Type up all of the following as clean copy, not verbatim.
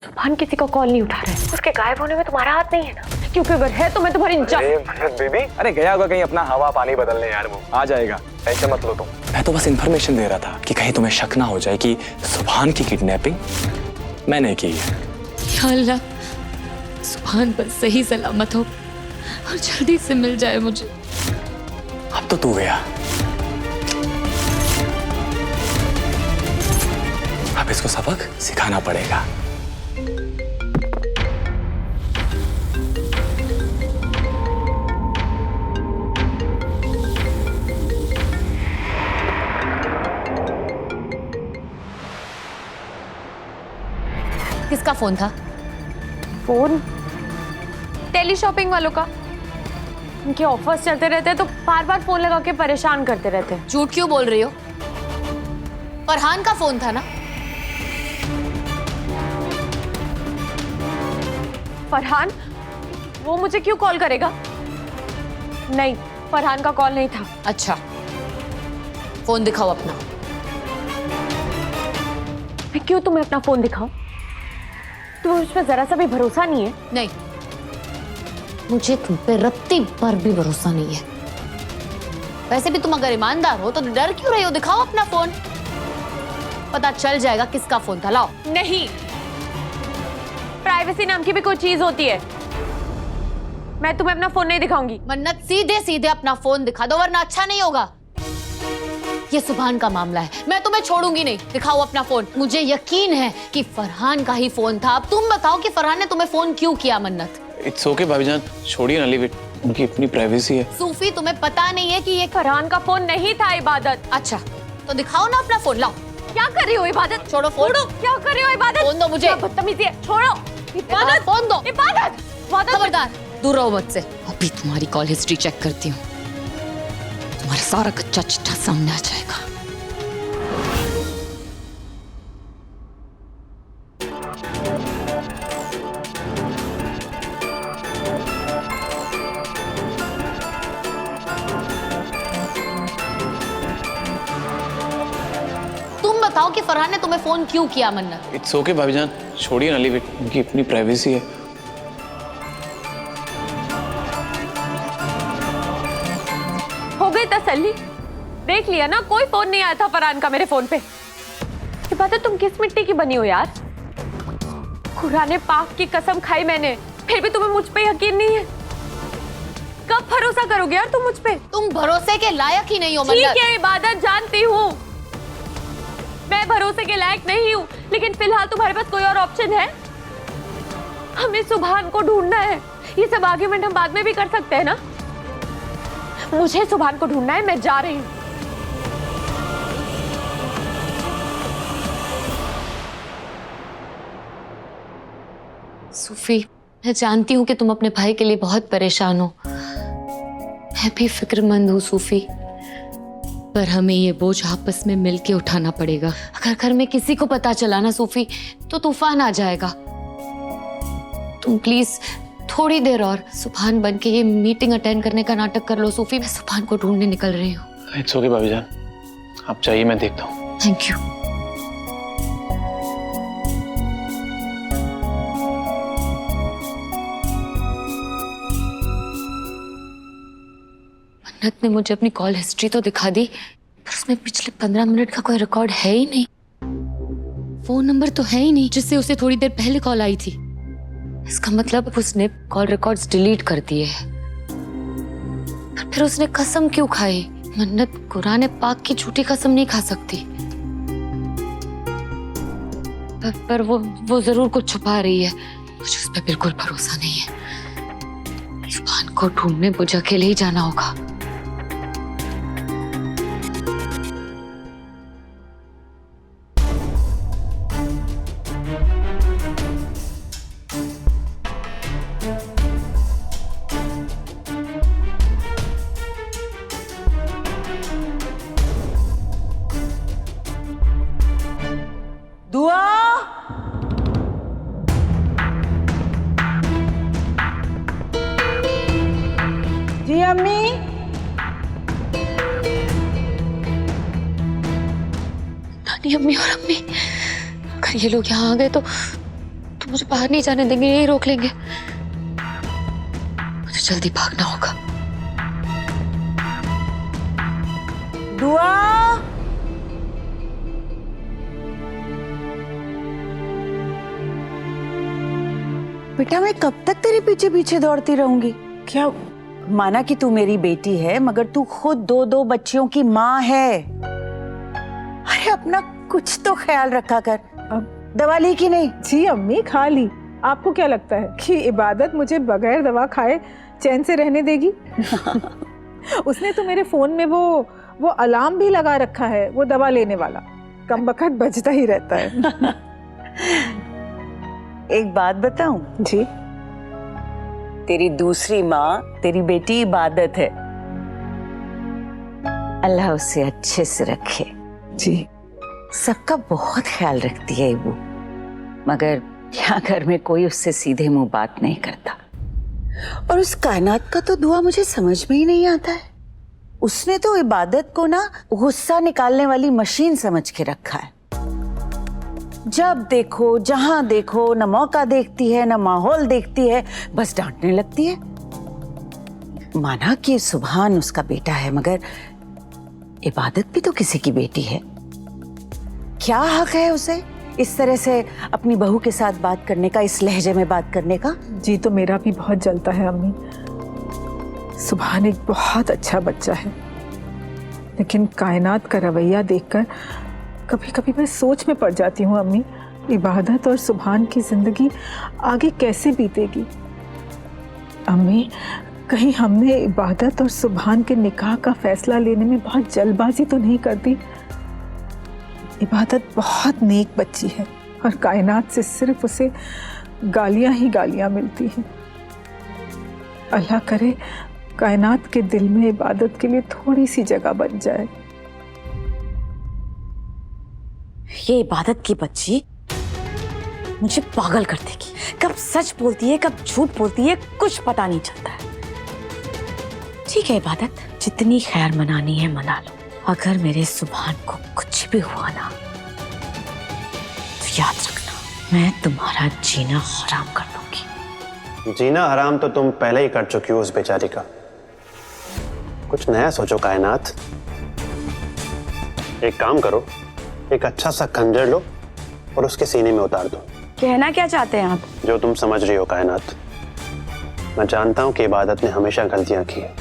सुभान किसी का कॉल नहीं उठा रहा है। उसके गायब होने में तुम्हारा हाथ नहीं है ना? क्योंकि अगर है तो मैं तुम्हारी बेबी, अरे गया होगा कहीं अपना हवा पानी बदलने यार, वो आ जाएगा, ऐसे मत लो तुम। मैं तो बस इन्फॉर्मेशन दे रहा था कि कहीं तुम्हें शक ना हो जाए कि सुभान की किडनैपिंग मैंने की है। या अल्लाह, सुभान बस सही सलामत हो और जल्दी से मिल जाए मुझे। अब तो तू गया, अब इसको सबक सिखाना पड़ेगा। किसका फोन था? फोन टेली शॉपिंग वालों का। उनके ऑफर्स चलते रहते हैं तो बार बार फोन लगा के परेशान करते रहते हैं। झूठ क्यों बोल रही हो? फरहान का फोन था ना? फरहान? वो मुझे क्यों कॉल करेगा? नहीं, फरहान का कॉल नहीं था। अच्छा, फोन दिखाओ अपना। मैं क्यों तुम्हें अपना फोन दिखाऊं? तुम्हें मुझ पर जरा सा भी भरोसा नहीं है? नहीं, मुझे तुम पे रत्ती भर भी भरोसा नहीं है। वैसे भी तुम अगर ईमानदार हो तो डर क्यों रही हो? दिखाओ अपना फोन, पता चल जाएगा किसका फोन था। लाओ। नहीं, प्राइवेसी नाम की भी कोई चीज होती है। मैं तुम्हें अपना फोन नहीं दिखाऊंगी। मन्नत, सीधे सीधे अपना फोन दिखा दो वरना अच्छा नहीं होगा। ये सुभान का मामला है, मैं तुम्हें छोड़ूंगी नहीं। दिखाओ अपना फोन। मुझे यकीन है कि फरहान का ही फोन था। अब तुम बताओ कि फरहान ने तुम्हें फोन क्यों किया? मन्नत, इट्स ओके भाभीजान, छोड़िए ना, लीव इट, उनकी अपनी प्राइवेसी है। सूफी, तुम्हें पता नहीं है कि ये फरहान का फोन नहीं था इबादत। अच्छा, तो दिखाओ ना अपना फोन। लाओ। क्या कर रही हो इबादत? छोड़ो फोन। क्या कर रही हो इबादत? फोन दो मुझे। क्या बदतमीजी है? छोड़ो इबादत। फोन दो। इबादत, खबरदार, दूर रहो मुझसे। अभी तुम्हारी कॉल हिस्ट्री चेक करती हूँ, तुम्हारा सारा कच्चा चिट्ठा सामने आ जाएगा। तुम बताओ कि फरहान ने तुम्हें फोन क्यों किया? मन्नत, इट्स ओके भाभीजान, छोड़िए ना, लीव इट, उनकी अपनी प्राइवेसी है। हो गई तसल्ली? देख लिया ना, कोई फोन नहीं आया था फरहान का मेरे फोन पे। ये बात है, तुम किस मिट्टी की बनी हो यार? खुराने पाक की कसम खाई मैंने, फिर भी तुम्हें मुझ पे यकीन नहीं है। कब भरोसा करोगे यार तुम मुझ पे? तुम भरोसे के लायक ही नहीं हो। ठीक मन्नत, है इबादत, जानती हूँ मैं भरोसे के लायक नहीं हूँ, लेकिन फिलहाल तुम्हारे पास कोई और ऑप्शन है? हमें सुभान को ढूंढना है। ये सब आर्ग्यूमेंट हम बाद में भी कर सकते हैं ना? मुझे सुभान को ढूंढना है, मैं जा रही हूँ। सूफी, मैं जानती हूँ कि तुम अपने भाई के लिए बहुत परेशान हो। मैं भी फिक्रमंद हूँ सूफी, पर हमें ये बोझ आपस में मिलके उठाना पड़ेगा। अगर घर में किसी को पता चला ना सूफी, तो तूफान आ जाएगा। तुम प्लीज थोड़ी देर और सुभान बन के ये मीटिंग अटेंड करने का नाटक कर लो। सूफी, मैं सुभान को ढूंढने निकल रही हूँ। इट्स ओके भाभीजान, आप चाहिए, मैं देखता हूँ। Thank you. मन्नत ने मुझे अपनी कॉल हिस्ट्री तो दिखा दी, पर उसमें पिछले 15 मिनट का कोई रिकॉर्ड है ही नहीं। फोन नंबर तो है ही नहीं जिससे उसे थोड़ी देर पहले कॉल आई थी। इसका मतलब उसने कॉल रिकॉर्ड्स डिलीट कर दिए हैं। पर फिर उसने कसम क्यों खाई? मन्नत कुरान पाक की झूठी कसम नहीं खा सकती। पर वो जरूर कुछ छुपा रही है। मुझे उस पर बिल्कुल भरोसा नहीं है। सुभान को ढूंढने मुझे अकेले ही जाना होगा। दुआ, जी अम्मी। नानी, अम्मी और अम्मी, अगर ये लोग यहाँ आ गए तो तो मुझे बाहर नहीं जाने देंगे, यही रोक लेंगे। मुझे जल्दी भागना होगा। दुआ, बेटा मैं कब तक तेरे पीछे पीछे दौड़ती रहूंगी? क्या माना कि तू मेरी बेटी है, मगर तू खुद दो दो बच्चियों की माँ है। अरे अपना कुछ तो ख्याल रखा कर। दवा ली कि नहीं? जी अम्मी, खा ली। आपको क्या लगता है कि इबादत मुझे बगैर दवा खाए चैन से रहने देगी? उसने तो मेरे फोन में वो अलार्म भी लगा रखा है, वो दवा लेने वाला। कमबख्त बजता ही रहता है। एक बात बताऊं? जी। तेरी दूसरी माँ तेरी बेटी इबादत है। अल्लाह उसे अच्छे से रखे। जी। सबका बहुत ख्याल रखती है वो, मगर यहाँ घर में कोई उससे सीधे मुंह बात नहीं करता। और उस कायनात का तो दुआ मुझे समझ में ही नहीं आता है। उसने तो इबादत को ना गुस्सा निकालने वाली मशीन समझ के रखा है। जब देखो जहां देखो न मौका देखती है न माहौल देखती है, बस डांटने लगती है। माना कि सुभान उसका बेटा है, मगर इबादत भी तो किसी की बेटी है। क्या हक है उसे इस तरह से अपनी बहू के साथ बात करने का, इस लहजे में बात करने का? जी तो मेरा भी बहुत जलता है अम्मी। सुभान एक बहुत अच्छा बच्चा है, लेकिन कायनात का रवैया देखकर कभी कभी मैं सोच में पड़ जाती हूँ अम्मी, इबादत और सुभान की जिंदगी आगे कैसे बीतेगी। अम्मी, कहीं हमने इबादत और सुभान के निकाह का फैसला लेने में बहुत जल्दबाजी तो नहीं कर दी? इबादत बहुत नेक बच्ची है और कायनात से सिर्फ उसे गालियां ही गालियां मिलती हैं। अल्लाह करे कायनात के दिल में इबादत के लिए थोड़ी सी जगह बन जाए। ये इबादत की बच्ची मुझे पागल कर देगी। कब सच बोलती है, कब झूठ बोलती है, कुछ पता नहीं चलता है। ठीक है इबादत, जितनी खैर मनानी है मना लो। अगर मेरे सुभान को कुछ भी हुआ ना, तो याद रखना मैं तुम्हारा जीना हराम कर दूंगी। जीना हराम तो तुम पहले ही कर चुकी हो उस बेचारी का। कुछ नया सोचो कायनात। एक काम करो, एक अच्छा सा खंजर लो और उसके सीने में उतार दो। कहना क्या चाहते हैं आप? जो तुम समझ रही हो कायनात। मैं जानता हूं कि इबादत ने हमेशा गलतियां की है,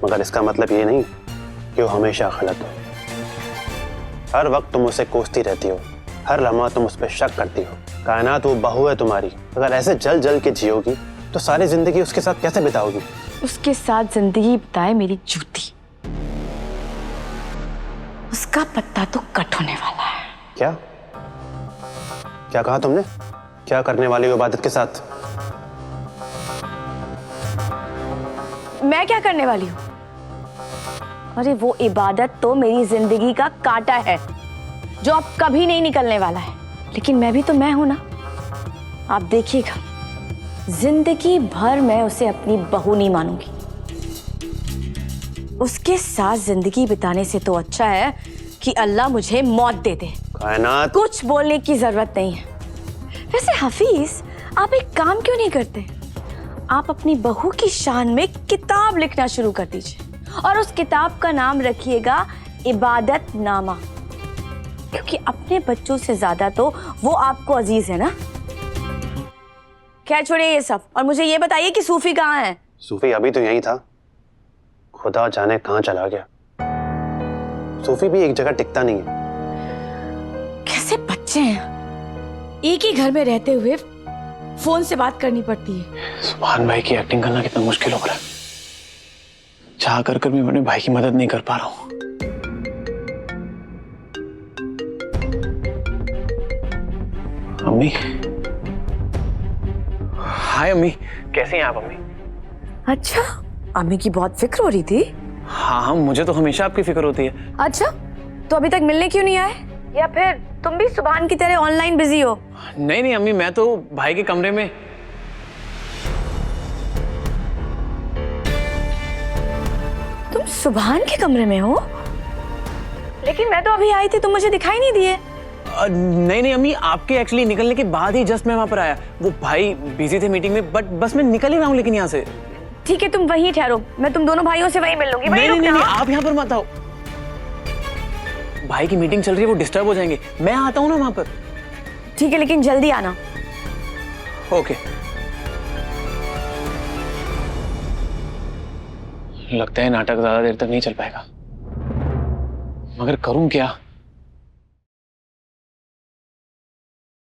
मगर इसका मतलब ये नहीं कि वो हमेशा गलत हो। हर वक्त तुम उसे कोसती रहती हो, हर लम्हा तुम उस पर शक करती हो। कायनात वो बहू है तुम्हारी, अगर ऐसे जल जल के जियोगी तो सारी जिंदगी उसके साथ कैसे बिताओगी? उसके साथ जिंदगी बिताए मेरी जूती, उसका पत्ता तो कट होने वाला है। क्या क्या कहा तुमने? क्या करने वाली हो इबादत के साथ? मैं क्या करने वाली हूँ? अरे वो इबादत तो मेरी जिंदगी का कांटा है जो अब कभी नहीं निकलने वाला है। लेकिन मैं भी तो मैं हूं ना। आप देखिएगा, जिंदगी भर मैं उसे अपनी बहू नहीं मानूंगी। उसके साथ जिंदगी बिताने से तो अच्छा है कि अल्लाह मुझे मौत दे दे। कायनात, कुछ बोलने की जरूरत नहीं है। वैसे हफीज, आप एक काम क्यों नहीं करते? आप अपनी बहू की शान में किताब लिखना शुरू कर दीजिए और उस किताब का नाम रखिएगा इबादत नामा, क्योंकि अपने बच्चों से ज्यादा तो वो आपको अजीज है ना। खैर छोड़िए ये सब और मुझे ये बताइए कि सूफी कहाँ है? सूफी अभी तो यही था, खुदा जाने कहां चला गया। सूफी भी एक जगह टिकता नहीं है। कैसे बच्चे हैं, एक ही घर में रहते हुए फोन से बात करनी पड़ती है। सुभान भाई की एक्टिंग करना कितना मुश्किल हो रहा है। चाह कर भी मैं अपने भाई की मदद नहीं कर पा रहा हूं। अम्मी, हाय अम्मी, कैसी हैं आप अम्मी? अच्छा, अम्मी की बहुत फिक्र हो रही थी। हाँ हाँ, मुझे तो हमेशा आपकी फिक्र होती है। अच्छा, तो अभी तक मिलने क्यों नहीं आए? या फिर तुम भी सुभान की तरह ऑनलाइन बिजी हो? नहीं नहीं अम्मी, मैं तो भाई के कमरे में। तुम सुभान के कमरे में हो? लेकिन मैं तो अभी आई थी, तुम मुझे दिखाई नहीं दिए। नहीं नहीं अम्मी, आपके एक्चुअली निकलने के बाद ही जस्ट मैं वहां पर आया। वो भाई बिजी थे मीटिंग में, बट बस मैं निकल ही रहा हूँ लेकिन यहाँ से। ठीक है, तुम वहीं ठहरो, मैं तुम दोनों भाइयों से वहीं मिल लूंगी। नहीं नहीं नहीं, आप यहाँ पर मत आओ, भाई की मीटिंग चल रही है, वो डिस्टर्ब हो जाएंगे। मैं आता हूँ ना वहां पर। ठीक है, लेकिन जल्दी आना। ओके। लगता है नाटक ज्यादा देर तक नहीं चल पाएगा, मगर करूं क्या?